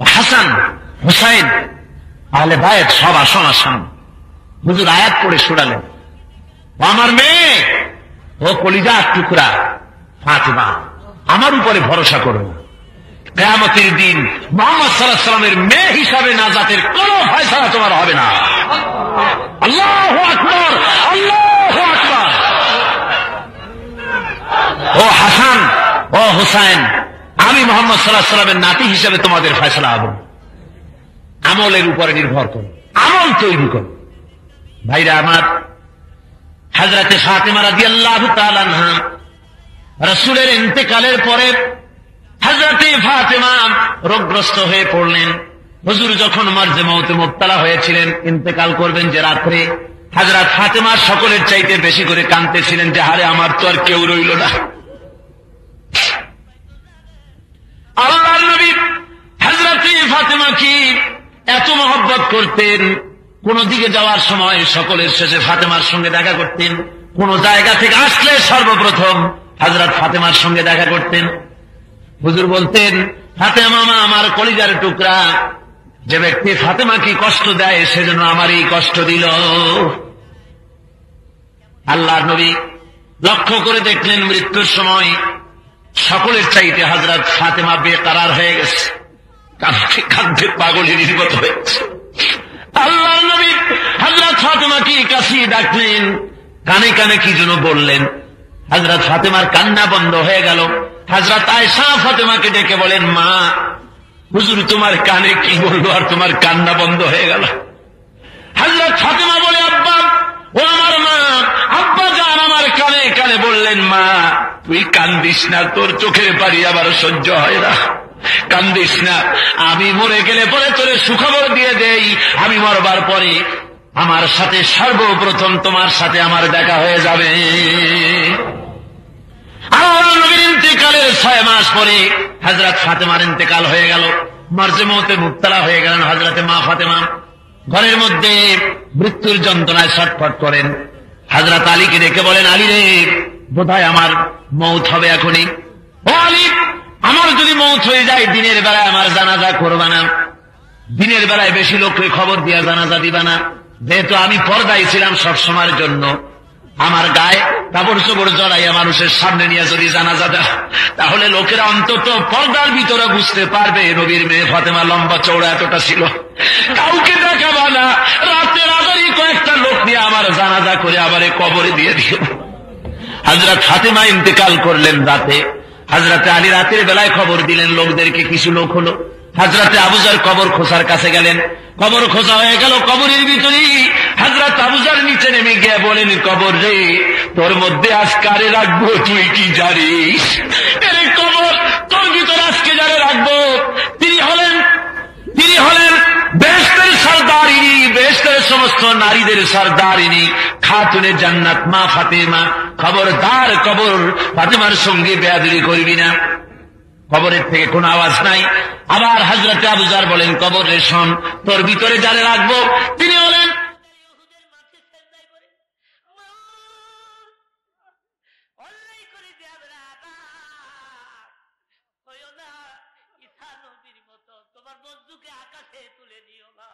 Speaker 3: ও হাসান, হুসাইন, আহলে বাইত সব আসন আসন। হুজুর আয়াত পড়ে শোনালেন, ও আমার মেয়ে, ও কলিজার টুকরা ফাতেমা, আমার উপরে ভরসা করো। কিয়ামতের দিন মুহাম্মদ সাল্লাল্লাহু আলাইহি ওয়াসাল্লামের মেয়ে হিসাবে নাজাতের কোনো ফয়সালা তোমার হবে না। আল্লাহু আকবার, আল্লাহু আকবার। ও হাসান, ও হুসাইন, আমি মুহাম্মদ সাল্লাল্লাহু আলাইহি ওয়াসাল্লামের নাতি হিসাবে তোমাদের ফয়সালা হবে। আমলের উপরে নির্ভর করো, আমল তৈরি করো। ভাইরা আমার, হযরতে ফাতেমা রাদিয়াল্লাহু তাআলা আনহা রাসূলের ইন্তেকালের পরে হযরতে ফাতেমা রোগগ্রস্ত হয়ে পড়লেন। হুজুর যখন মার্জে মউতে মুবতালা হয়েছিলেন, ইন্তেকাল করবেন যে রাত্রে, হযরত ফাতেমা সকলের চাইতে বেশি করে কাঁদতেছিলেন যে হারে আমার তো আর কেউ রইল না। আল্লাহর নবী হযরতে ফাতেমা কি এত মহব্বত করতেন, কোন দিকে যাওয়ার সময় সকলের শেষে ফাতেমার সঙ্গে দেখা করতেন। কোন জায়গা থেকে আসলে সর্বপ্রথম হযরত ফাতেমার সঙ্গে দেখা করতেন। হুজুর বলতেন, ফাতেমা মা আমার কলিজার টুকরা, যে ব্যক্তি ফাতেমাকে কষ্ট দেয় সেজন্য আমারই কষ্ট দিল। আল্লাহর নবী লক্ষ্য করে দেখলেন মৃত্যুর সময় সকলের চাইতে হযরত ফাতেমা বেকরার হয়ে গেছে, কাঁদতে কাঁদতে পাগলের মতো হয়েছে। আল্লাহর নবী হযরত ফাতেমাকে কাছে ডাকলেন, কানে কানে কি যেন বললেন। হযরত ফাতেমার কান্না বন্ধ হয়ে গেল। হযরত আয়েশা ফাতেমাকে ডেকে বলেন, মা, হুজুর তোমার কানে কি বললো আর তোমার কান্না বন্ধ হয়ে গেল? হযরত ফাতেমা বলে, আব্বা, ও আমার মা, আব্বা জান আমার কানে কানে বললেন, মা তুই কান্দিস না, তোর চোখের পানি আবার সহ্য হয় না, কান্দিস না, আমি মরে গেলে পরে তোরে সুখবর দিয়ে দেই, আমি মরবার পরে আমার সাথে সর্বপ্রথম তোমার সাথে আমার দেখা হয়ে যাবে। আল্লাহর নবীর মাস পরে হযরত ফাতেমার ইন্তেকাল হয়ে গেল, মরজে মউতে মুবতালা হয়ে গেলেন হযরতে মা ফাতেমা। ঘরের মধ্যে মৃত্যুর যন্ত্রণায় ছটফট করেন। হযরত আলীকে ডেকে বলেন, আলী রে, বোধহয় আমার মউত হবে এখনই। ও আলী, আমার যদি মউত হয়ে যায় দিনের বেলায় আমার জানাজা করবা না, দিনের বেলায় বেশি লোককে খবর দিয়া জানাজা দিবা না, যেহেতু আমি পর্দায় ছিলাম সব সময়ের জন্য, আমার গায়ে কাপড় চোপড় জড়াইয়া মানুষের সামনে নিয়ে যদি জানাজা দাও, তাহলে লোকেরা অন্তত পর্দার ভিতরে বুঝতে পারবে নবীর মেয়ে ফাতেমা লম্বা চৌড়া এতটা ছিল। কাউকে দেখাবা না, রাতের আধারে কয়েকটা লোক নিয়ে আমার জানাজা করে আবার কবরে দিয়ে দিও। হযরত ফাতেমা ইন্তেকাল করলেন রাতে। হযরতে আলী রাতের বেলায় খবর দিলেন লোকদেরকে, কিছু লোক হলো। হযরতে আবু যর কবর খোঁজার কাছে গেলেন, কবর খোঁজা হয়ে গেল। কবরের ভিতরে হযরত আবু যর নিচে নেমে গিয়ে বলেন, কবর রে, তোর মধ্যে আজকারে রাখবো তুই কি জানিস? এরে কবর, তোর ভিতরে আজকে যারে রাখবো তিনি হলেন বেহেশতের সরদারিনী, বেহেশতের সমস্ত নারীদের সরদারিনী খাতুনে জান্নাত মা ফাতেমা। খবরদার কবর ফাতেমার সঙ্গে বেয়াদবি করবি না। কবরের থেকে কোনো আওয়াজ নাই। আবার হযরতে আবু যর বলেন, কবর রে শোন, তোর ভিতরে যারে রাখবো তিনি হলেন
Speaker 1: তোমার বন্ধুকে আকাশে তুলে দিও না।